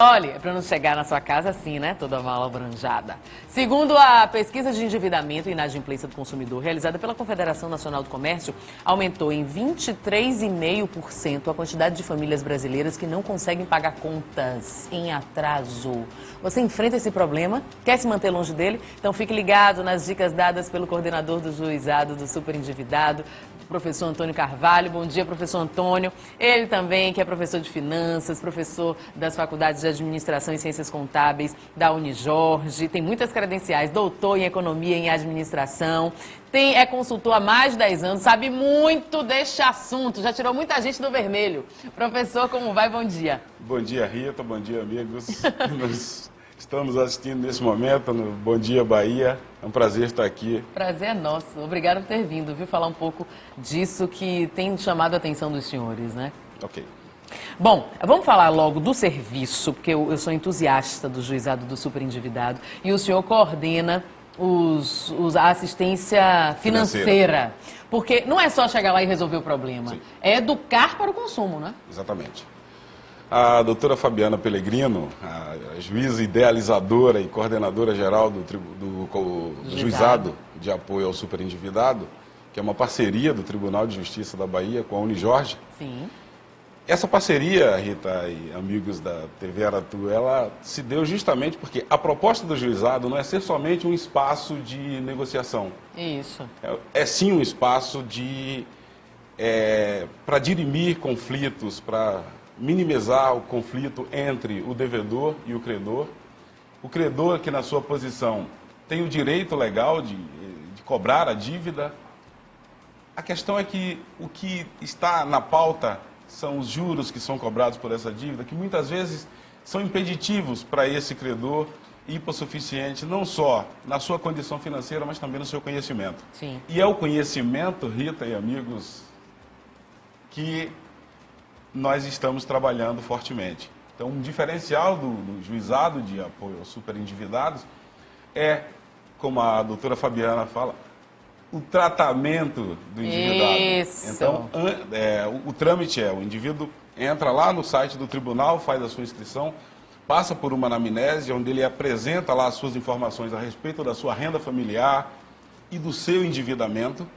Olha, é para não chegar na sua casa assim, né? Toda malabranjada. Segundo a pesquisa de endividamento e inadimplência do consumidor realizada pela Confederação Nacional do Comércio, aumentou em 23,5% a quantidade de famílias brasileiras que não conseguem pagar contas em atraso. Você enfrenta esse problema? Quer se manter longe dele? Então fique ligado nas dicas dadas pelo coordenador do juizado do superendividado, professor Antônio Carvalho. Bom dia, professor Antônio. Ele também, que é professor de finanças, professor das faculdades de administração e ciências contábeis da Unijorge, tem muitas credenciais, doutor em economia e em administração, é consultor há mais de 10 anos, sabe muito deste assunto, já tirou muita gente do vermelho. Professor, como vai? Bom dia. Bom dia, Rita. Bom dia, amigos. Nós estamos assistindo nesse momento no Bom Dia Bahia. É um prazer estar aqui. Prazer é nosso. Obrigado por ter vindo, viu? Falar um pouco disso que tem chamado a atenção dos senhores, né? Ok. Bom, vamos falar logo do serviço, porque eu sou entusiasta do juizado do superendividado e o senhor coordena a assistência financeira. Porque não é só chegar lá e resolver o problema, sim, é educar para o consumo, né? Exatamente. A doutora Fabiana Pellegrino, a juíza idealizadora e coordenadora geral do juizado de apoio ao superendividado, que é uma parceria do Tribunal de Justiça da Bahia com a Unijorge. Sim. Essa parceria, Rita e amigos da TV Aratu, ela se deu justamente porque a proposta do juizado não é ser somente um espaço de negociação. Isso. É sim um espaço para dirimir conflitos, para minimizar o conflito entre o devedor e o credor. O credor que na sua posição tem o direito legal de cobrar a dívida. A questão é que o que está na pauta são os juros que são cobrados por essa dívida, que muitas vezes são impeditivos para esse credor hipossuficiente, não só na sua condição financeira, mas também no seu conhecimento. Sim. E é o conhecimento, Rita e amigos, que nós estamos trabalhando fortemente. Então, um diferencial do juizado de apoio aos superendividados é, como a doutora Fabiana fala, o tratamento do endividado. Isso. Então, o trâmite o indivíduo entra lá no site do tribunal, faz a sua inscrição, passa por uma anamnese, onde ele apresenta lá as suas informações a respeito da sua renda familiar e do seu endividamento,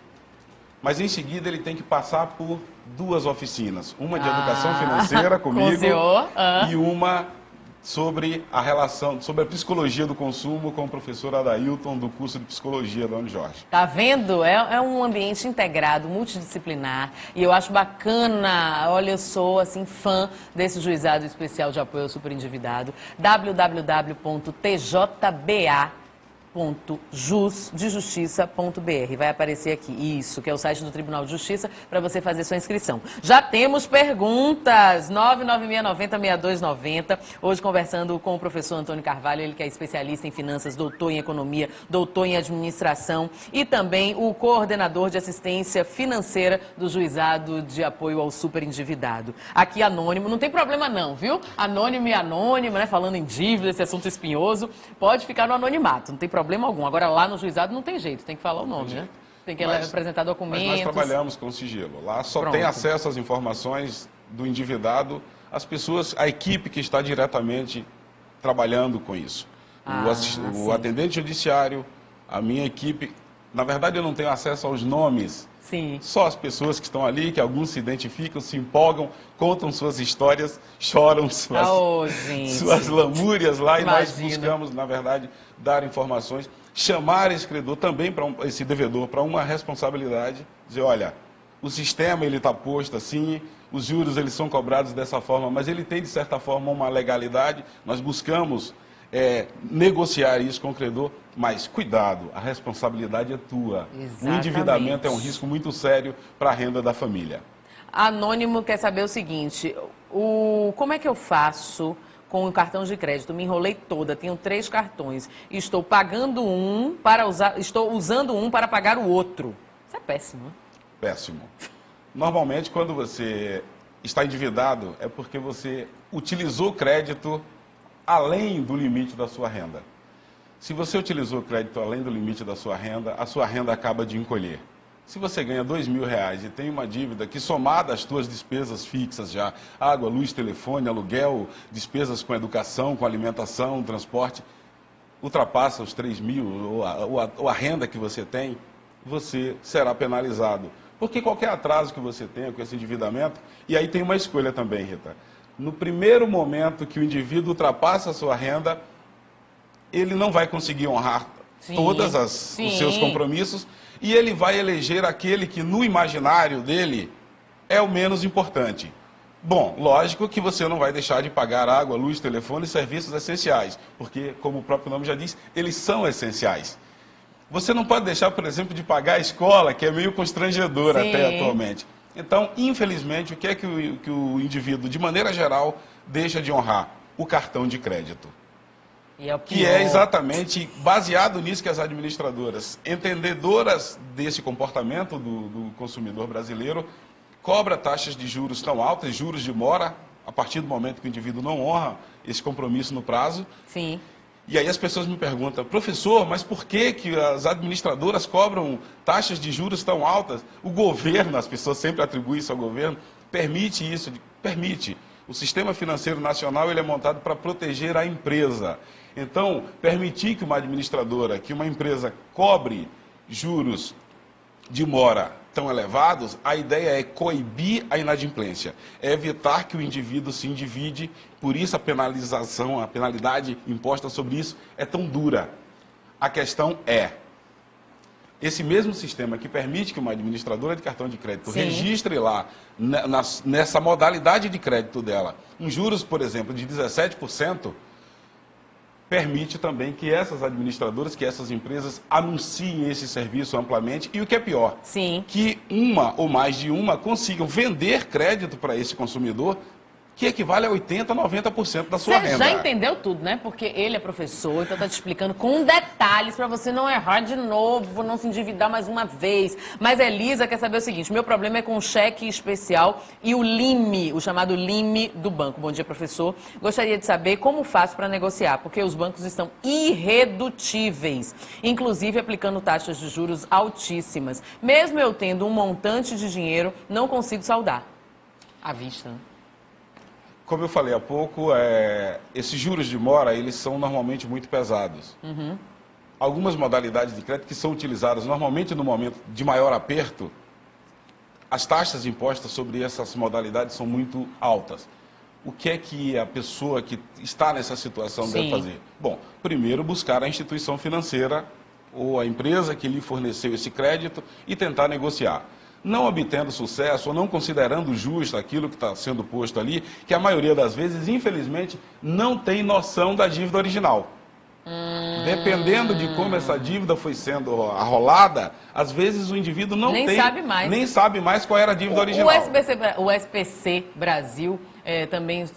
mas em seguida ele tem que passar por duas oficinas, uma de educação financeira comigo e uma sobre a relação, sobre a psicologia do consumo com o professor Adailton do curso de psicologia da Unijorge. Tá vendo? É um ambiente integrado, multidisciplinar, e eu acho bacana. Olha, eu sou assim fã desse juizado especial de apoio ao superendividado. www.tjba.jus.justiça.br. Vai aparecer aqui, isso, que é o site do Tribunal de Justiça, para você fazer sua inscrição. Já temos perguntas, 99690-6290. Hoje conversando com o professor Antônio Carvalho, ele que é especialista em finanças, doutor em economia, doutor em administração e também o coordenador de assistência financeira do juizado de apoio ao superendividado. Aqui anônimo, não tem problema não, viu? Anônimo e anônimo, né? Falando em dívida, esse assunto espinhoso, pode ficar no anonimato, não tem problema algum. Agora lá no juizado não tem jeito, tem que falar o nome, né? Tem que apresentar documentos. Mas nós trabalhamos com sigilo. Lá só tem acesso às informações do endividado as pessoas, a equipe que está diretamente trabalhando com isso. O atendente judiciário, a minha equipe. Na verdade, eu não tenho acesso aos nomes. Sim. Só as pessoas que estão ali, que alguns se identificam, se empolgam, contam suas histórias, choram suas lamúrias lá. Imagina. E nós buscamos, na verdade, dar informações, chamar esse credor também, esse devedor, para uma responsabilidade, dizer, olha, o sistema ele está posto assim, os juros eles são cobrados dessa forma, mas ele tem, de certa forma, uma legalidade, nós buscamos negociar isso com o credor, mas cuidado, a responsabilidade é tua. Exatamente. O endividamento é um risco muito sério para a renda da família. Anônimo quer saber o seguinte, como é que eu faço com o cartão de crédito? Me enrolei toda, tenho 3 cartões, estou pagando estou usando um para pagar o outro. Isso é péssimo, né? Péssimo. Normalmente, quando você está endividado, é porque você utilizou o crédito além do limite da sua renda. Se você utilizou o crédito além do limite da sua renda, a sua renda acaba de encolher. Se você ganha R$2.000 e tem uma dívida que, somada às suas despesas fixas já, água, luz, telefone, aluguel, despesas com educação, com alimentação, transporte, ultrapassa os 3.000 ou a renda que você tem, você será penalizado. Porque qualquer atraso que você tenha com esse endividamento, e aí tem uma escolha também, Rita. No primeiro momento que o indivíduo ultrapassa a sua renda, ele não vai conseguir honrar todos os seus compromissos, e ele vai eleger aquele que, no imaginário dele, é o menos importante. Bom, lógico que você não vai deixar de pagar água, luz, telefone e serviços essenciais, porque, como o próprio nome já diz, eles são essenciais. Você não pode deixar, por exemplo, de pagar a escola, que é meio constrangedor até atualmente. Então, infelizmente, o que é que o indivíduo, de maneira geral, deixa de honrar? O cartão de crédito. Que é exatamente baseado nisso que as administradoras, entendedoras desse comportamento do consumidor brasileiro, cobra taxas de juros tão altas, juros de mora, a partir do momento que o indivíduo não honra esse compromisso no prazo. Sim. E aí as pessoas me perguntam, professor, mas por que as administradoras cobram taxas de juros tão altas? O governo, as pessoas sempre atribuem isso ao governo, permite isso? Permite. O sistema financeiro nacional ele é montado para proteger a empresa. Então, permitir que uma administradora, que uma empresa cobre juros de mora tão elevados, a ideia é coibir a inadimplência, é evitar que o indivíduo se endivide, por isso a penalização, a penalidade imposta sobre isso é tão dura. A questão é, esse mesmo sistema que permite que uma administradora de cartão de crédito registre lá, nessa modalidade de crédito dela, juros, por exemplo, de 17%, permite também que essas administradoras, que essas empresas anunciem esse serviço amplamente e o que é pior, que uma ou mais de uma consigam vender crédito para esse consumidor que equivale a 80%, 90% da sua renda. Você já entendeu tudo, né? Porque ele é professor, então está te explicando com detalhes para você não errar de novo, não se endividar mais uma vez. Mas a Elisa quer saber o seguinte, meu problema é com o cheque especial e o LIME, o chamado LIME do banco. Bom dia, professor. Gostaria de saber como faço para negociar, porque os bancos estão irredutíveis, inclusive aplicando taxas de juros altíssimas. Mesmo eu tendo um montante de dinheiro, não consigo saldar. À vista, né? Como eu falei há pouco, esses juros de mora, eles são normalmente muito pesados. Algumas modalidades de crédito que são utilizadas normalmente no momento de maior aperto, as taxas impostas sobre essas modalidades são muito altas. O que é que a pessoa que está nessa situação deve fazer? Bom, primeiro buscar a instituição financeira ou a empresa que lhe forneceu esse crédito e tentar negociar. Não obtendo sucesso ou não considerando justo aquilo que está sendo posto ali, que a maioria das vezes, infelizmente, não tem noção da dívida original. Dependendo de como essa dívida foi sendo arrolada, às vezes o indivíduo nem sabe mais qual era a dívida original. O SPC Brasil também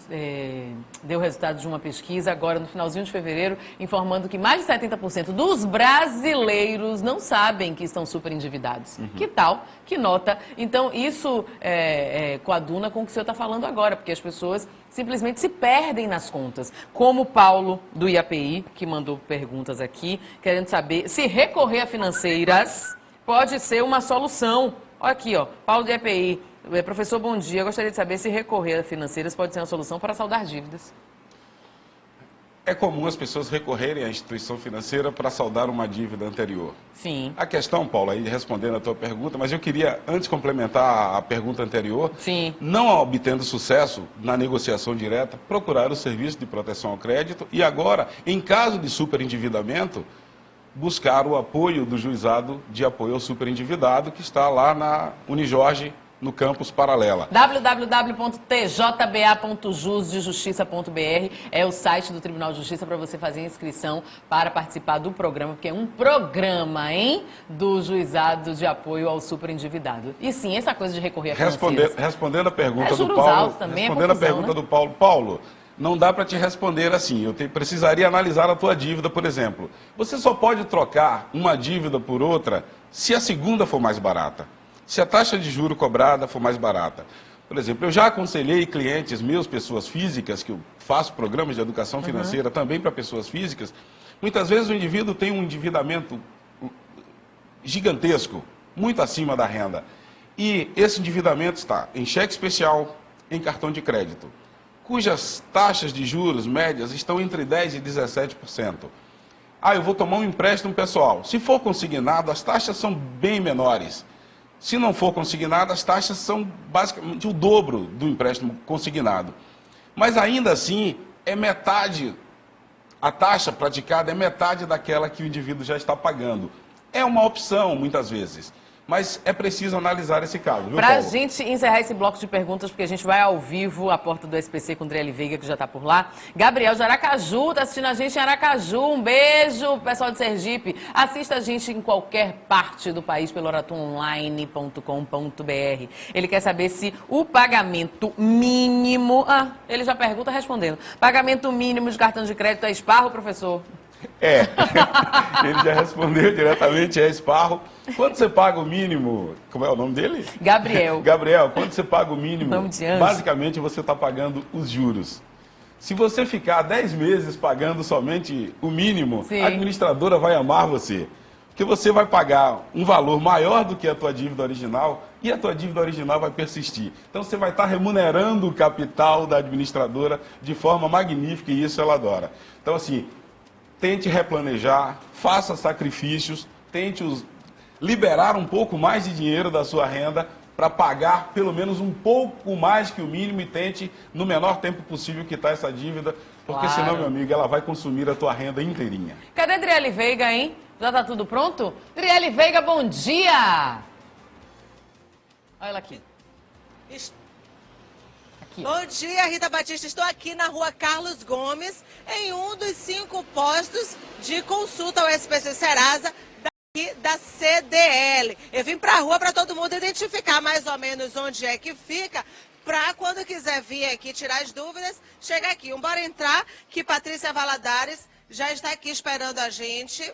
deu resultado de uma pesquisa agora no finalzinho de fevereiro, informando que mais de 70% dos brasileiros não sabem que estão super endividados. Que tal? Que nota? Então isso coaduna com o que o senhor está falando agora, porque as pessoas simplesmente se perdem nas contas. Como o Paulo do IAPI, que mandou perguntas aqui, querendo saber se recorrer a financeiras pode ser uma solução. Olha aqui, ó, Paulo do IAPI. Professor, bom dia. Eu gostaria de saber se recorrer a financeiras pode ser uma solução para saldar dívidas. É comum as pessoas recorrerem à instituição financeira para saldar uma dívida anterior. Sim. A questão, Paulo, aí respondendo a tua pergunta, mas eu queria, antes complementar a pergunta anterior, não obtendo sucesso na negociação direta, procurar o serviço de proteção ao crédito e agora, em caso de superendividamento, buscar o apoio do juizado de apoio ao superendividado, que está lá na Unijorge, no campus Paralela. www.tjba.jusdejustiça.br é o site do Tribunal de Justiça para você fazer inscrição para participar do programa, porque é um programa, do Juizado de Apoio ao Superendividado. E sim, essa coisa de recorrer a financeiras. Respondendo a pergunta do Paulo, respondendo a pergunta do Paulo, Paulo, não dá para te responder assim. Eu precisaria analisar a tua dívida, por exemplo. Você só pode trocar uma dívida por outra se a segunda for mais barata. Se a taxa de juro cobrada for mais barata. Por exemplo, eu já aconselhei clientes meus, pessoas físicas, que eu faço programas de educação financeira também para pessoas físicas. Muitas vezes o indivíduo tem um endividamento gigantesco, muito acima da renda. E esse endividamento está em cheque especial, em cartão de crédito, cujas taxas de juros médias estão entre 10% e 17%. Eu vou tomar um empréstimo pessoal. Se for consignado, as taxas são bem menores. Se não for consignado, as taxas são basicamente o dobro do empréstimo consignado. Mas ainda assim, é metade, a taxa praticada é metade daquela que o indivíduo já está pagando. É uma opção, muitas vezes. Mas é preciso analisar esse caso, viu, Pra Paulo? gente encerrar esse bloco de perguntas, porque a gente vai ao vivo à porta do SPC com o Driele Veiga, que já tá por lá. Gabriel de Aracaju, tá assistindo a gente em Aracaju. Um beijo, pessoal de Sergipe. Assista a gente em qualquer parte do país pelo oratoonline.com.br. Ele quer saber se o pagamento mínimo... ele já pergunta respondendo. Pagamento mínimo de cartão de crédito é esparro, professor? Ele já respondeu diretamente, é esparro. Quando você paga o mínimo, como é o nome dele? Gabriel. Gabriel, quando você paga o mínimo, Nome de anjo. basicamente você está pagando os juros. Se você ficar 10 meses pagando somente o mínimo, Sim. a administradora vai amar você. Porque você vai pagar um valor maior do que a tua dívida original e a tua dívida original vai persistir. Então você vai estar remunerando o capital da administradora de forma magnífica e isso ela adora. Então assim, tente replanejar, faça sacrifícios, tente liberar um pouco mais de dinheiro da sua renda para pagar pelo menos um pouco mais que o mínimo e tente no menor tempo possível quitar essa dívida, porque Claro. senão, meu amigo, ela vai consumir a tua renda inteirinha. Cadê Driele Veiga, hein? Já tá tudo pronto? Driele Veiga, bom dia! Olha ela aqui. Bom dia, Rita Batista. Estou aqui na rua Carlos Gomes, em um dos 5 postos de consulta ao SPC Serasa daqui da CDL. Eu vim para a rua para todo mundo identificar mais ou menos onde é que fica, para quando quiser vir aqui tirar as dúvidas, chega aqui. Bora entrar, que Patrícia Valadares já está aqui esperando a gente.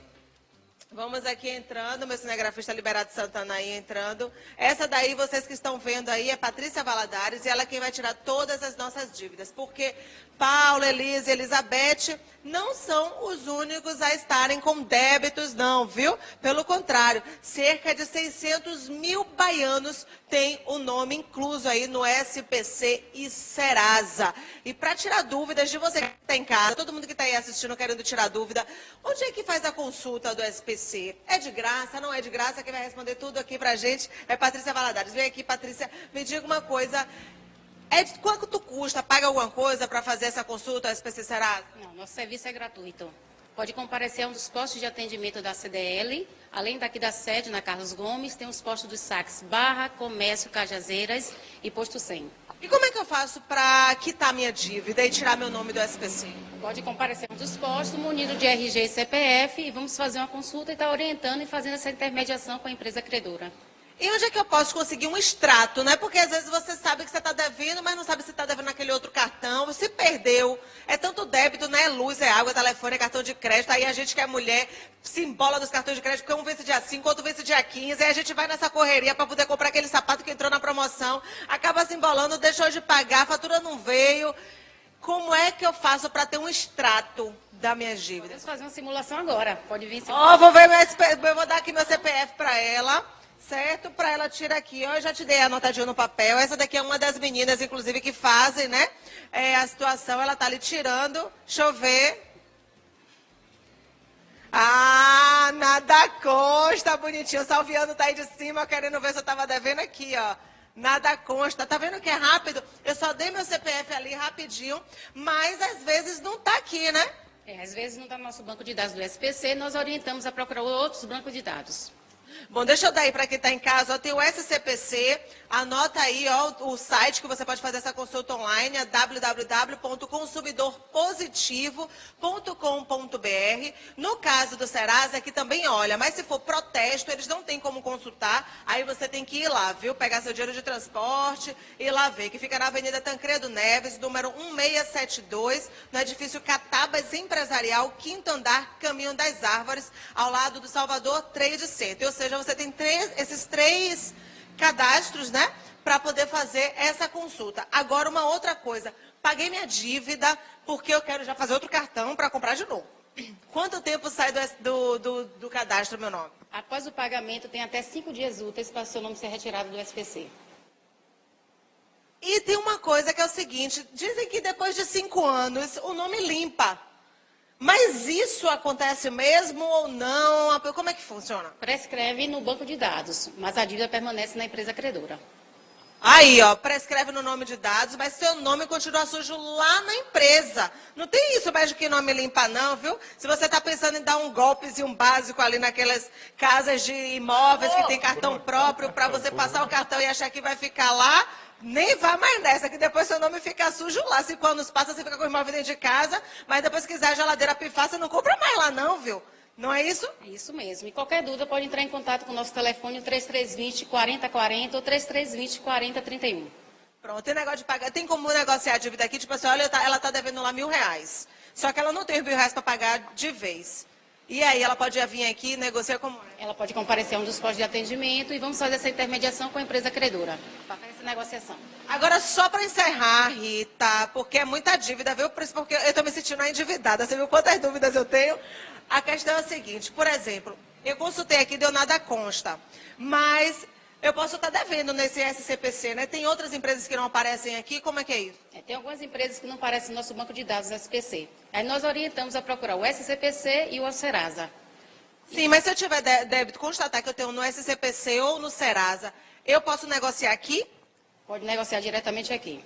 Vamos aqui entrando, meu cinegrafista Liberato Santana aí entrando. Essa daí, vocês que estão vendo aí, é Patrícia Valadares e ela é quem vai tirar todas as nossas dívidas. Porque Paulo, Elisa e Elizabeth não são os únicos a estarem com débitos não, viu? Pelo contrário, cerca de 600 mil baianos têm o nome incluso aí no SPC e Serasa. E para tirar dúvidas de você que está em casa, todo mundo que está aí assistindo querendo tirar dúvida, onde é que faz a consulta do SPC? É de graça, não é de graça? Quem vai responder tudo aqui pra gente é Patrícia Valadares. Vem aqui, Patrícia, me diga uma coisa. Quanto custa? Paga alguma coisa para fazer essa consulta ao SPC Serasa? Não, nosso serviço é gratuito. Pode comparecer a um dos postos de atendimento da CDL. Além daqui da sede, na Carlos Gomes, tem os postos dos saques Barra, Comércio, Cajazeiras e Posto 100. E como é que eu faço para quitar minha dívida e tirar meu nome do SPC? Pode comparecer a um dos postos, munido de RG e CPF, e vamos fazer uma consulta e estar orientando e fazendo essa intermediação com a empresa credora. E onde é que eu posso conseguir um extrato, né? Porque às vezes você sabe que você está devendo, mas não sabe se está devendo naquele outro cartão, se perdeu. É tanto débito, né? Luz, é água, telefone, é cartão de crédito. Aí a gente que é mulher se embola dos cartões de crédito, porque um vence dia 5, outro vence dia 15. Aí a gente vai nessa correria para poder comprar aquele sapato que entrou na promoção. Acaba se embolando, deixou de pagar, a fatura não veio. Como é que eu faço para ter um extrato das minhas dívidas? Vamos fazer uma simulação agora. Pode vir. Vou ver eu vou dar aqui meu CPF para ela. Certo? Para ela tirar aqui, ó, eu já te dei a anotadinha no papel. Essa daqui é uma das meninas, inclusive, que fazem, né? A situação, ela tá ali tirando. Deixa eu ver. Nada consta, bonitinho. O Salviano tá aí de cima, querendo ver se eu tava devendo aqui, ó. Nada consta. Tá vendo que é rápido? Eu só dei meu CPF ali rapidinho, mas às vezes não tá aqui, né? Às vezes não está no nosso banco de dados do SPC, nós orientamos a procurar outros bancos de dados. Bom, deixa eu dar aí para quem está em casa, ó, tem o SCPC, anota aí ó, o site que você pode fazer essa consulta online, é www.consumidorpositivo.com.br. No caso do Serasa, aqui também olha, mas se for protesto, eles não têm como consultar, aí você tem que ir lá, viu? Pegar seu dinheiro de transporte e ir lá ver, que fica na Avenida Tancredo Neves, número 1672, no edifício Catabas Empresarial, 5º andar, Caminho das Árvores, ao lado do Salvador Trade Center. Ou seja, você tem esses 3 cadastros, né, para poder fazer essa consulta. Agora, uma outra coisa, paguei minha dívida porque eu quero já fazer outro cartão para comprar de novo. Quanto tempo sai do do cadastro, meu nome? Após o pagamento, tem até 5 dias úteis para o seu nome ser retirado do SPC. E tem uma coisa que é o seguinte, dizem que depois de 5 anos o nome limpa. Mas isso acontece mesmo ou não? Como é que funciona? Prescreve no banco de dados, mas a dívida permanece na empresa credora. Aí, ó, prescreve no nome de dados, mas seu nome continua sujo lá na empresa. Não tem isso mais do que nome limpa não, viu? Se você está pensando em dar um golpezinho básico ali naquelas casas de imóveis que tem cartão próprio para você passar o cartão e achar que vai ficar lá, nem vá mais nessa, que depois seu nome fica sujo lá. 5 anos passa, você fica com o imóvel dentro de casa, mas depois que quiser a geladeira pifar, você não compra mais lá não, viu? Não é isso? É isso mesmo. E qualquer dúvida pode entrar em contato com o nosso telefone 3320-4040 ou 3320-4031. Pronto, tem negócio de pagar. Tem como negociar a dívida aqui? Tipo assim, olha, ela está devendo lá R$1.000. Só que ela não tem R$1.000 para pagar de vez. E aí ela pode vir aqui e negociar como é? Ela pode comparecer a um dos postos de atendimento e vamos fazer essa intermediação com a empresa credora. Para fazer essa negociação. Agora, só para encerrar, Rita, porque é muita dívida, viu? Porque eu estou me sentindo endividada. Você viu quantas dúvidas eu tenho? A questão é a seguinte, por exemplo, eu consultei aqui, deu nada consta, mas eu posso estar devendo nesse SCPC, né? Tem outras empresas que não aparecem aqui, como é que é isso? Tem algumas empresas que não aparecem no nosso banco de dados SPC. Aí nós orientamos a procurar o SCPC e o Serasa. Sim, mas se eu tiver débito, constatar que eu tenho no SCPC ou no Serasa, eu posso negociar aqui? Pode negociar diretamente aqui.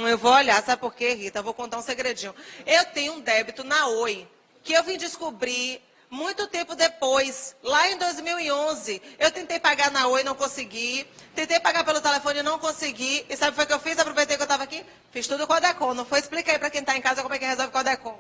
Eu vou olhar, sabe por quê, Rita? Eu vou contar um segredinho. Eu tenho um débito na Oi, que eu vim descobrir muito tempo depois, lá em 2011. Eu tentei pagar na Oi, não consegui. Tentei pagar pelo telefone, não consegui. E sabe o que eu fiz? Aproveitei que eu estava aqui, fiz tudo com a Codecon. Não foi? Explica aí para quem está em casa como é que resolve com a Codecon.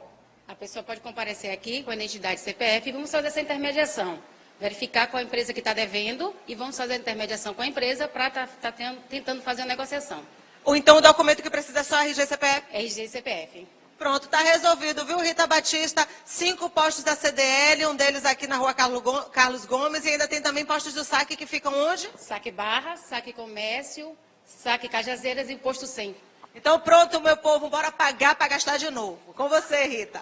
A pessoa pode comparecer aqui com a identidade CPF e vamos fazer essa intermediação. Verificar qual a empresa que está devendo e vamos fazer a intermediação com a empresa para estar tentando fazer a negociação. Ou então o documento que precisa é só RG CPF? RG CPF. Pronto, está resolvido, viu, Rita Batista? 5 postos da CDL, um deles aqui na rua Carlos Gomes, e ainda tem também postos do saque que ficam onde? Saque Barra, Saque Comércio, Saque Cajazeiras e Posto 100. Então pronto, meu povo, bora pagar para gastar de novo. Com você, Rita.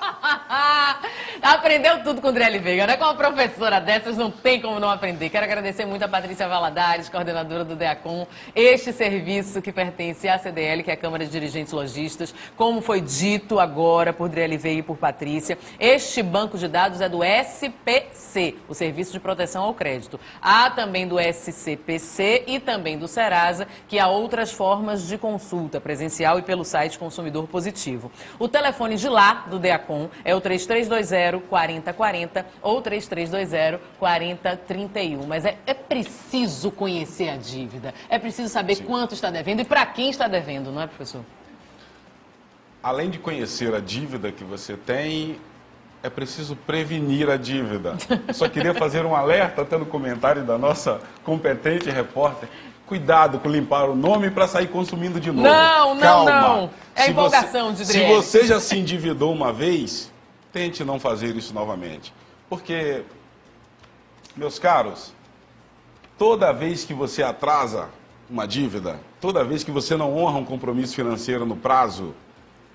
Aprendeu tudo com Driele Veiga, né? Com uma professora dessas não tem como não aprender. Quero agradecer muito a Patrícia Valadares, coordenadora do DEACON, este serviço que pertence à CDL, que é a Câmara de Dirigentes Lojistas, como foi dito agora por Driele Veiga e por Patrícia. Este banco de dados é do SPC, o Serviço de Proteção ao Crédito. Há também do SCPC e também do Serasa, que há outras formas de consulta presencial e pelo site Consumidor Positivo. O telefone de lá, do DEACON, é o 3320-4040 ou 3320-4031. Mas é preciso conhecer a dívida, é preciso saber quanto está devendo e para quem está devendo, não é, professor? Além de conhecer a dívida que você tem, é preciso prevenir a dívida. Só queria fazer um alerta, até no comentário da nossa competente repórter. Cuidado com limpar o nome para sair consumindo de novo. Não. É empolgação de Driele. Se você já se endividou uma vez, tente não fazer isso novamente. Porque, meus caros, toda vez que você atrasa uma dívida, toda vez que você não honra um compromisso financeiro no prazo,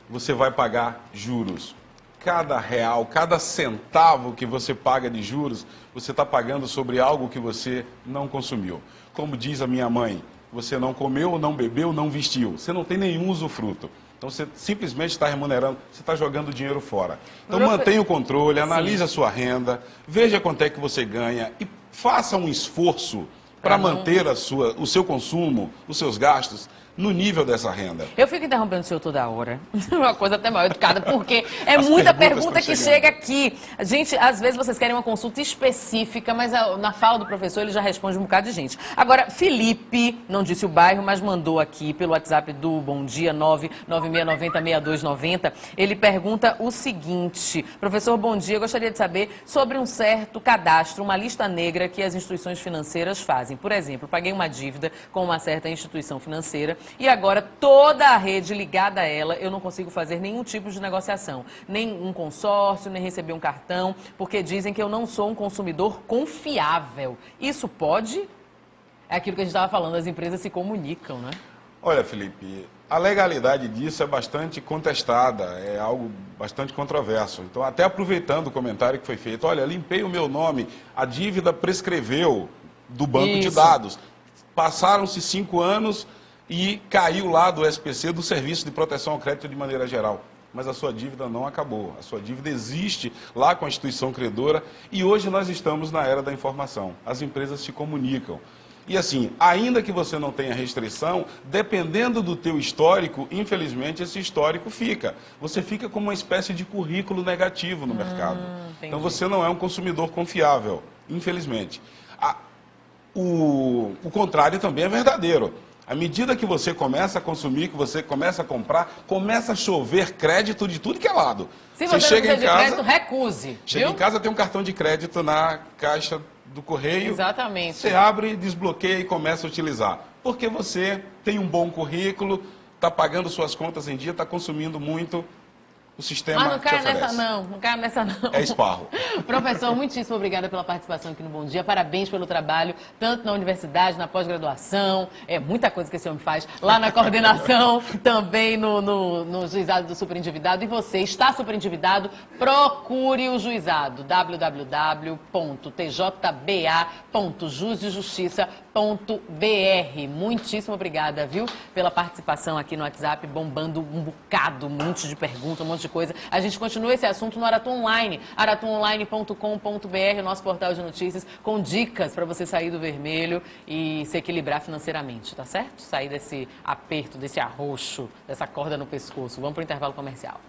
você vai pagar juros. Cada real, cada centavo que você paga de juros, você está pagando sobre algo que você não consumiu. Como diz a minha mãe, você não comeu, não bebeu, não vestiu. Você não tem nenhum usufruto. Então você simplesmente está remunerando, você está jogando dinheiro fora. Então mantenha o controle, analise a sua renda, veja quanto é que você ganha e faça um esforço para manter o seu consumo, os seus gastos no nível dessa renda. Eu fico interrompendo o senhor toda hora. Uma coisa até mal educada, porque é muita pergunta que chega aqui. Gente, às vezes vocês querem uma consulta específica, mas na fala do professor ele já responde um bocado de gente. Agora, Felipe, não disse o bairro, mas mandou aqui pelo WhatsApp do Bom Dia, 99690-6290. Ele pergunta o seguinte: professor, bom dia, eu gostaria de saber sobre um certo cadastro, uma lista negra que as instituições financeiras fazem. Por exemplo, paguei uma dívida com uma certa instituição financeira e agora toda a rede ligada a ela, eu não consigo fazer nenhum tipo de negociação, nem um consórcio, nem receber um cartão, porque dizem que eu não sou um consumidor confiável. Isso pode? É aquilo que a gente estava falando, as empresas se comunicam, né? Olha, Felipe, A legalidade disso é bastante contestada, é algo bastante controverso. Então, até aproveitando o comentário que foi feito, olha, limpei o meu nome, a dívida prescreveu do banco de dados. Passaram-se 5 anos e caiu lá do SPC, do Serviço de Proteção ao Crédito de maneira geral. Mas a sua dívida não acabou. A sua dívida existe lá com a instituição credora e hoje nós estamos na era da informação. As empresas se comunicam. E assim, ainda que você não tenha restrição, dependendo do teu histórico, infelizmente esse histórico fica. Você fica como uma espécie de currículo negativo no mercado. Então você não é um consumidor confiável, infelizmente. O contrário também é verdadeiro. À medida que você começa a consumir, que você começa a comprar, começa a chover crédito de tudo que é lado. Se você não precisa de crédito, recuse. Chega em casa, tem um cartão de crédito na caixa do correio. Exatamente. Você abre, desbloqueia e começa a utilizar. Porque você tem um bom currículo, está pagando suas contas em dia, está consumindo muito. O sistema Mas não cai te oferece. nessa não, não cai nessa não. É esparro. Professor, muitíssimo obrigada pela participação aqui no Bom Dia. Parabéns pelo trabalho, tanto na universidade, na pós-graduação. É muita coisa que esse homem faz. Lá na coordenação, também no juizado do superendividado. E você está superendividado, procure o juizado. www.tjba.jusdejustiça.br. Muitíssimo obrigada, viu, pela participação aqui no WhatsApp, bombando um bocado, um monte de perguntas, um monte de coisa. A gente continua esse assunto no Aratu Online, aratuonline.com.br, nosso portal de notícias, com dicas para você sair do vermelho e se equilibrar financeiramente, tá certo? Sair desse aperto, desse arroxo, dessa corda no pescoço. Vamos para o intervalo comercial.